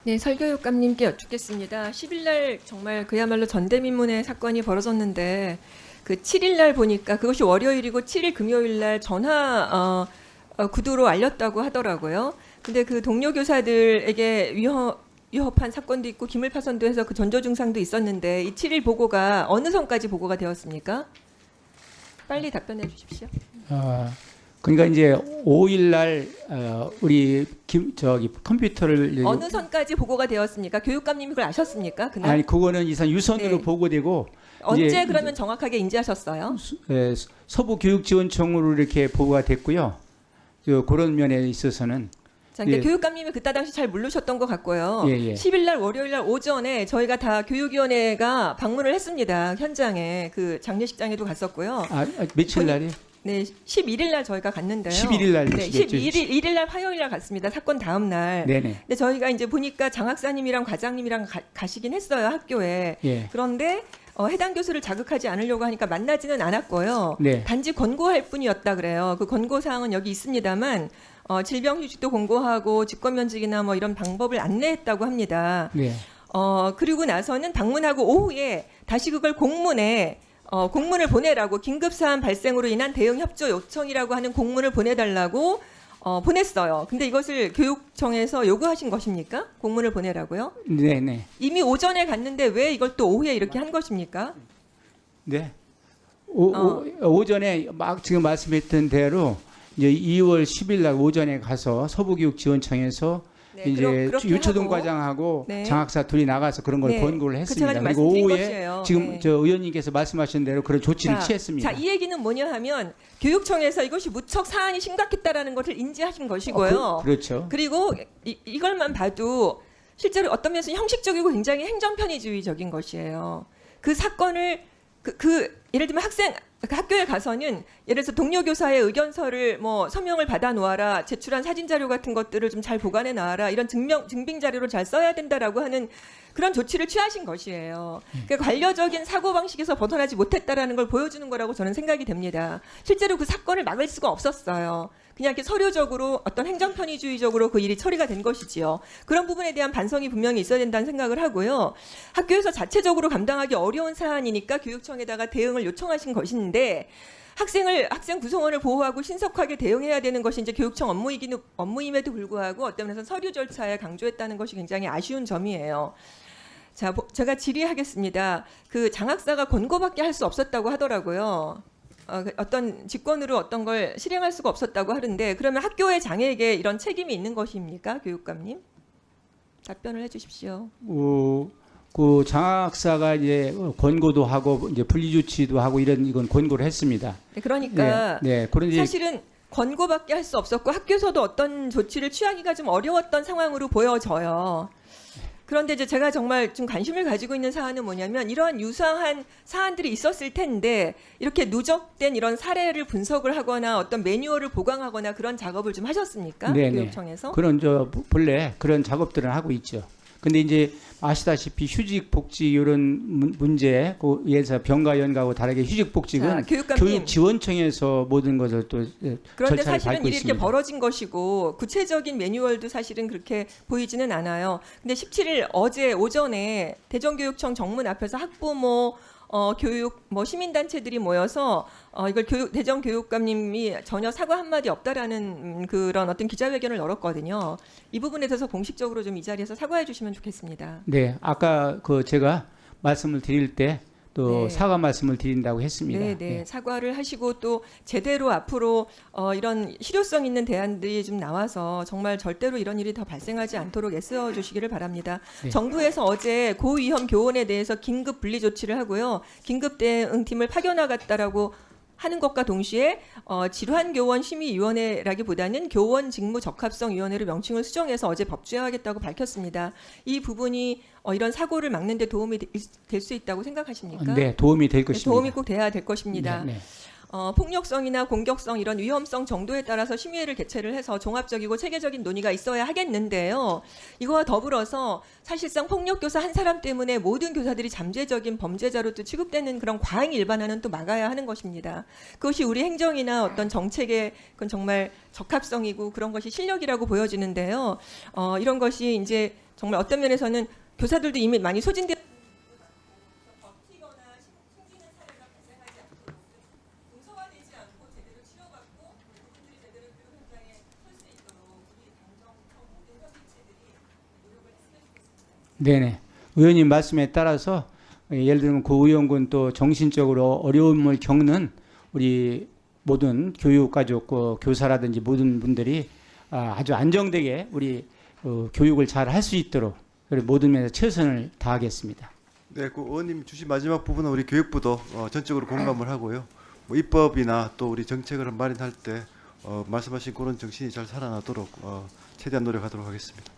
네, 설교육감님께 여쭙겠습니다. 10일 날 정말 그야말로 전대미문의 사건이 벌어졌는데 그 7일 날 보니까 그것이 월요일이고 7일 금요일 날 전화 구두로 알렸다고 하더라고요. 근데 그 동료 교사들에게 위협한 사건도 있고 기물 파손도 해서 그 전조 증상도 있었는데 이 7일 보고가 어느 선까지 보고가 되었습니까? 빨리 답변해 주십시오. 그러니까 이제 5일 날 우리 컴퓨터를 어느 선까지 보고가 되었습니까? 교육감님이 그걸 아셨습니까? 그날? 아니 그거는 이상 유선으로 네. 보고되고 언제 그러면 정확하게 인지하셨어요? 서부교육지원청으로 이렇게 보고가 됐고요. 그런 면에 있어서는 자, 그러니까 예. 교육감님이 그때 당시 잘 모르셨던 것 같고요. 예. 10일 날 월요일 날 오전에 저희가 다 교육위원회가 방문을 했습니다. 현장에 그 장례식장에도 갔었고요. 며칠 날이? 네, 11일 날 저희가 갔는데요. 11일 날 네, 11일 날 화요일 날 갔습니다. 사건 다음 날. 네네. 근데 저희가 이제 보니까 장학사님이랑 과장님이랑 가시긴 했어요, 학교에. 예. 그런데 해당 교수를 자극하지 않으려고 하니까 만나지는 않았고요. 네. 단지 권고할 뿐이었다 그래요. 그 권고 사항은 여기 있습니다만 질병휴직도 공고하고 직권면직이나 뭐 이런 방법을 안내했다고 합니다. 네. 그리고 나서는 방문하고 오후에 다시 그걸 공문을 보내라고 긴급사안 발생으로 인한 대응 협조 요청이라고 하는 공문을 보내달라고 보냈어요. 근데 이것을 교육청에서 요구하신 것입니까? 공문을 보내라고요? 네네. 이미 오전에 갔는데 왜 이걸 또 오후에 이렇게 한 것입니까? 네. 오전에 막 지금 말씀했던 대로 이제 2월 10일 날 오전에 가서 서부교육지원청에서 네, 이제 그렇게 유초동 하고, 과장하고 네. 장학사 둘이 나가서 그런 걸 네, 권고를 그 했습니다. 제가 그리고 말씀드린 오후에 것이에요. 지금 네. 저 의원님께서 말씀하신 대로 그런 조치를 취했습니다. 자, 이 얘기는 뭐냐 하면 교육청에서 이것이 무척 사안이 심각했다라는 것을 인지하신 것이고요. 그렇죠. 그리고 이걸만 봐도 실제로 어떤 면에서 형식적이고 굉장히 행정편의주의적인 것이에요. 그 사건을 예를 들면 학교에 가서는 예를 들어서 동료 교사의 의견서를 뭐 서명을 받아 놓아라, 제출한 사진 자료 같은 것들을 좀 잘 보관해 놔라, 이런 증빙 자료를 잘 써야 된다라고 하는 그런 조치를 취하신 것이에요. 그러니까 관료적인 사고 방식에서 벗어나지 못했다라는 걸 보여주는 거라고 저는 생각이 됩니다. 실제로 그 사건을 막을 수가 없었어요. 그냥 이렇게 서류적으로 어떤 행정편의주의적으로 그 일이 처리가 된 것이지요. 그런 부분에 대한 반성이 분명히 있어야 된다는 생각을 하고요. 학교에서 자체적으로 감당하기 어려운 사안이니까 교육청에다가 대응을 요청하신 것인데 학생 구성원을 보호하고 신속하게 대응해야 되는 것이 이제 교육청 업무임에도 불구하고 어떤 면에서 서류 절차에 강조했다는 것이 굉장히 아쉬운 점이에요. 자, 제가 질의하겠습니다. 그 장학사가 권고밖에 할 수 없었다고 하더라고요. 어떤 직권으로 어떤 걸 실행할 수가 없었다고 하는데 그러면 학교의 장애에게 이런 책임이 있는 것입니까, 교육감님? 답변을 해주십시오. 그 장학사가 이제 권고도 하고 이제 분리조치도 하고 이건 권고를 했습니다. 네, 그러니까 네. 그런데 사실은 권고밖에 할 수 없었고 학교에서도 어떤 조치를 취하기가 좀 어려웠던 상황으로 보여져요. 그런데 이제 제가 정말 좀 관심을 가지고 있는 사안은 뭐냐면 이러한 유사한 사안들이 있었을 텐데 이렇게 누적된 이런 사례를 분석을 하거나 어떤 매뉴얼을 보강하거나 그런 작업을 좀 하셨습니까? 네네. 교육청에서? 그런 본래 그런 작업들은 하고 있죠. 근데 이제 아시다시피 휴직 복지 이런 문제에 의해서 병가 연가하고 다르게 휴직 복직은 교육지원청에서 모든 것을 또 그런데 절차를 사실은 밟고 일이 이렇게 있습니다. 벌어진 것이고 구체적인 매뉴얼도 사실은 그렇게 보이지는 않아요. 근데 17일 어제 오전에 대전교육청 정문 앞에서 학부모 교육 시민단체들이 모여서 이걸 대전교육감님이 전혀 사과 한마디 없다라는 그런 어떤 기자회견을 열었거든요. 이 부분에 대해서 공식적으로 좀 이 자리에서 사과해 주시면 좋겠습니다. 네, 아까 제가 말씀을 드릴 때 또 네. 사과 말씀을 드린다고 했습니다. 네, 사과를 하시고 또 제대로 앞으로 이런 실효성 있는 대안들이 좀 나와서 정말 절대로 이런 일이 더 발생하지 않도록 애써 주시기를 바랍니다. 네. 정부에서 어제 고위험 교원에 대해서 긴급 분리 조치를 하고요. 긴급 대응팀을 파견하겠다라고 하는 것과 동시에 질환교원 심의위원회라기보다는 교원 직무 적합성위원회로 명칭을 수정해서 어제 법제화하겠다고 밝혔습니다. 이 부분이 이런 사고를 막는 데 도움이 될 수 있다고 생각하십니까? 네, 도움이 될 것입니다. 도움이 꼭 돼야 될 것입니다. 네. 폭력성이나 공격성 이런 위험성 정도에 따라서 심의회를 개최를 해서 종합적이고 체계적인 논의가 있어야 하겠는데요. 이거와 더불어서 사실상 폭력교사 한 사람 때문에 모든 교사들이 잠재적인 범죄자로 또 취급되는 그런 과잉 일반화는 또 막아야 하는 것입니다. 그것이 우리 행정이나 어떤 정책의 그건 정말 적합성이고 그런 것이 실력이라고 보여지는데요. 이런 것이 이제 정말 어떤 면에서는 교사들도 이미 많이 소진되어 버티거나 숨기는 사례가 발생하지 않고 문서화되지 않고 제대로 치료받고 그분들이 제대로 교육 현장에 설 수 있도록 우리 당정청 모든 협의체들이 노력을 했으면 좋겠습니다. 네네. 의원님 말씀에 따라서 예를 들면 그 의원군 또 정신적으로 어려움을 겪는 우리 모든 교육가족, 교사라든지 모든 분들이 아주 안정되게 우리 교육을 잘 할 수 있도록 그리고 모든 면에서 최선을 다하겠습니다. 네, 그 의원님 주신 마지막 부분은 우리 교육부도 전적으로 공감을 하고요. 뭐 입법이나 또 우리 정책을 마련할 때 말씀하신 그런 정신이 잘 살아나도록 최대한 노력하도록 하겠습니다.